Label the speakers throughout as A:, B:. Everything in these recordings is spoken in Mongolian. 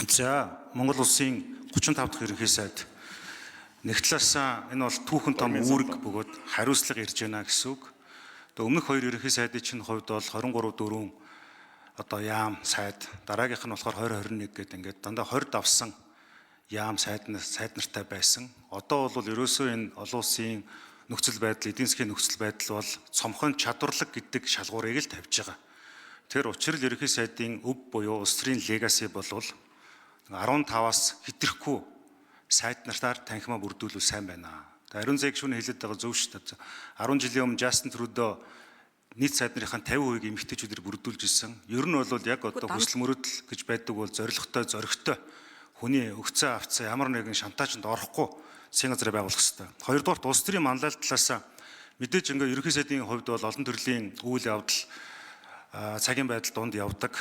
A: За, Монгол улсын 35 дахь ерөнхий сайд нэг талаасаа энэ бол түүхэн том үүрэг бөгөөд хариуцлага ирж байна гэсэн үг. Тэгээ өмнөх хоёр ерөнхий сайдын чинь хувьд бол 23-4 одоо яам сайд, дараагийнх нь болохоор 2021 гэдэг ингээд дандаа 20 давсан яам сайд нартай байсан. Одоо бол ерөөсөө энэ олон улсын нөхцөл байдал, эдийн засгийн нөхцөл байдал бол цомхон чадварлаг гэдэг шалгуурыг л тавьж байгаа. Тэр учрал ерөнхий сайдын өв буюу улс төрийн легаси болвол 15-аас хэтрэхгүй сайд нартаар танхимаа бүрдүүлвэл сайн байна. Ариун зээг шүүн хэлээд байгаа зөв шүү дээ. 10 жилийн өмнө Justin Trudeau нийт сайд нарын 50% эмэгтэйчүүдээр бүрдүүлж ирсэн. Ер нь бол яг одоо хүсэл мөрөөдөл гэж байдаг бол зоригтой хүний өгцөө авцаа ямар нэгэн шантаажинд орохгүй засгийн газрыг байгуулах хэрэгтэй. Хоёрдугаар улс төрийн манлайлал талаас мэдээж ингээ ерөнхий сайдын хувьд бол олон төрлийн үйл явдал цагийн байдал донд явдаг.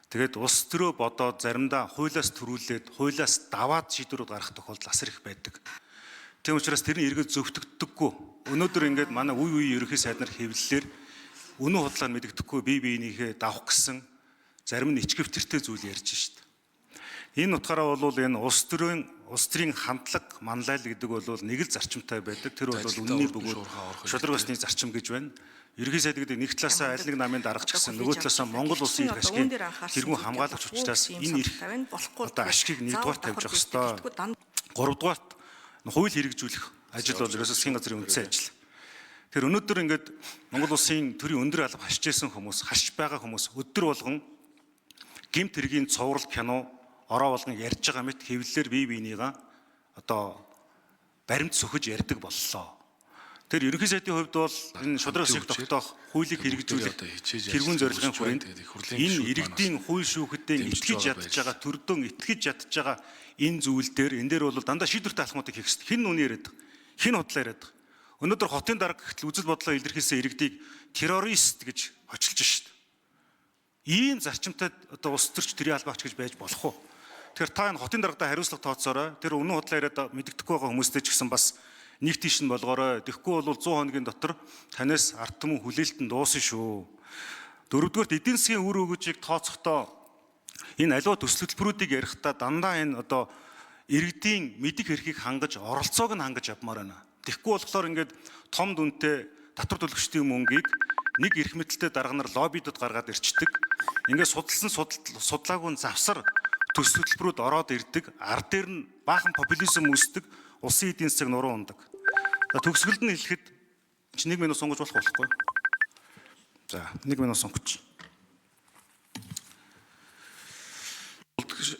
A: Тэгээд улс төрөө бодоод заримдаа хуулиас төрүүлээд хуулиас даваад шийдвэрүүд гаргах тохиолдол асар их байдаг. Тийм учраас тэрний эргээд зөвтгдөггүй. Өнөөдөр ингээд манай үе ерөнхий сайд нар хэвлэлээр үнэн худлаа мэддэхгүй бие биенийхээ давах гэсэн зарим нь ичгэвчтэй зүйл ярьж шít. Энэ утгаараа бол энэ улс төрийн хандлага манлайл гэдэг бол нэг л зарчимтай байдаг. Тэр бол үнний бөгөөд шудраг басны зарчим гэж байна. Ерөнхий сайд гэдэг нэг талаасаа аль нэг намын даргач гэсэн нөгөө талаасаа Монгол улсын их ашигын тэргүүн хамгаалагч учраас энэ эрх одоо ашигыг нэгдүгээр тавьж явах ёстой. Гуравдугаарт хууль хэрэгжүүлэх ажил бол ерөөсөө засгийн газрын үндсэн ажил. Тэр өнөөдөр ингээд Монгол улсын төрийн өндөр алба хашиж байсан хүмүүс, хашиж байгаа хүмүүс өдөр болгон гэмт хэргийн цуврал кино ороо болгон ярьж байгаа мэт хэвлэлээр бие биенийгаа одоо баримт сөхөж ярьдаг боллоо. Тэр ерөнхий сайдын хувьд бол энэ шудраг засгийг тогтоох хуулийг хэрэгжүүлэх тэргүүн зорилгын хүрээнд энэ иргэдийн хууль шүүхтэн итгэж ядж байгаа төрдөн итгэж ядж байгаа энэ зүйл дээр энэ дээр бол дандаа шийдвэртэй алхмуудыг хийх хэрэгтэй. Хэн нүний яриад байгаа? Хэн худлаа яриад байгаа? Өнөөдөр хотын дарга гэхэл үзэл бодлоо илэрхийлсэн иргэдийг террорист гэж очилж шít. Ийм зарчимтай одоо улс төрч төрийн албаагч гэж байж болох уу? Тэгэхээр та энэ хотын даргадаа хариуцлага тооцоорой. Тэр үнэн худлаа яриад мэддэхгүй байгаа хүмүүстэй ч гэсэн бас нэг тийш нь болгоорой. Тэгэхгүй бол 100 хоногийн дотор танаас ард түмэн хүлээлтэн дуусна шүү. Дөрөвдүгээрт эдийн засгийн үр өгөөжийг тооцохдоо энэ аливаа төсөл хөтөлбөрүүдийг ярихдаа дандаа энэ одоо иргэдийн мэдих эрхийг хангаж, оролцоог нь хангаж явмаар байна. Тэгэхгүй болохоор ингээд том дүнтэй татвар төлөгчдийн мөнгийг нэг эрх мэдэлтэй дарга нар лоббидод гаргаад ирчдэг. Ингээд судалсан судлаагүй завсар төсөл хөтөлбөрүүд ороод ирдэг. Ард дээр нь баахан популизм үүсдэг. Улсын эдийн засаг нуруу ундаг. Төгсгөлд нь хэлэхэд чи 1 минут сонгож болохгүй. За 1 минут сонгоч.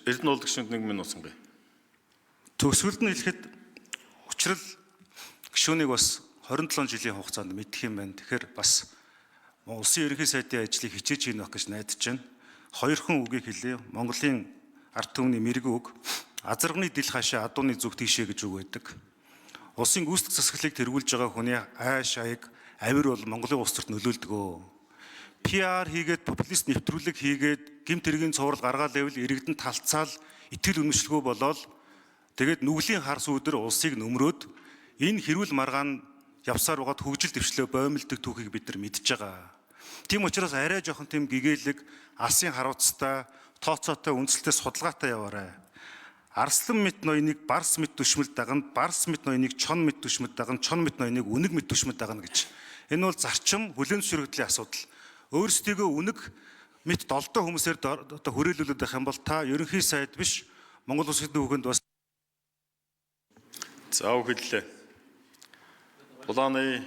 B: Эрдэнэ улдагчид 1 минут сонгоё.
A: Төгсгөлд нь хэлэхэд учрал гишүүнийг бас 27 жилийн хугацаанд мэдэх юм байна. Тэгэхээр бас улсын ерөнхий сайдын ажлыг хичээж хийнэ гэж найдаж байна. Хоёрхан үгийг хэлье. Монголын ард түмний мэрэг үг азарганы дил хаашаа адууны зүг тийшээ гэж үг байдаг. Улсын гүйцэтгэх засаглалыг тэргүүлж байгаа хүний айш аяг авир бол Монголын улс төрт нөлөөлдөг. PR хийгээд популист нэвтрүүлэг хийгээд гэмт хэргийн цуврал гаргаад байвал иргэдэн талцаал итгэл үнэмшлгүй болоод тэгээд нүглийн хар сүүдэр улсыг нөмрөөд энэ хэрүүл маргаан явсаар угаад хөгжил дэвшлээ боомлдог түүхийг бид нар мэдж байгаа. Тийм учраас арай жоохон тийм гэгээлэг, алсын харуулцтай, тооцоотой, үндэслэлтэй судалгаатай яваарай. Арслан мэт ноёныг барс мэт түшмэл дагна, барс мэт ноёныг чон мэт түшмэл дагна, чон мэт ноёныг үнэг мэт түшмэл дагна гэж. Энэ бол зарчим хүлээн зөвшөөрөгдлийн асуудал. Өөрсдийгөө үнэг мэт долдоо хүмүүсээр одоо хүрээлүүлээд байх юм бол та ерөнхий сайд биш Монгол улсын түүхэнд бас
B: За үхэллээ. Булааны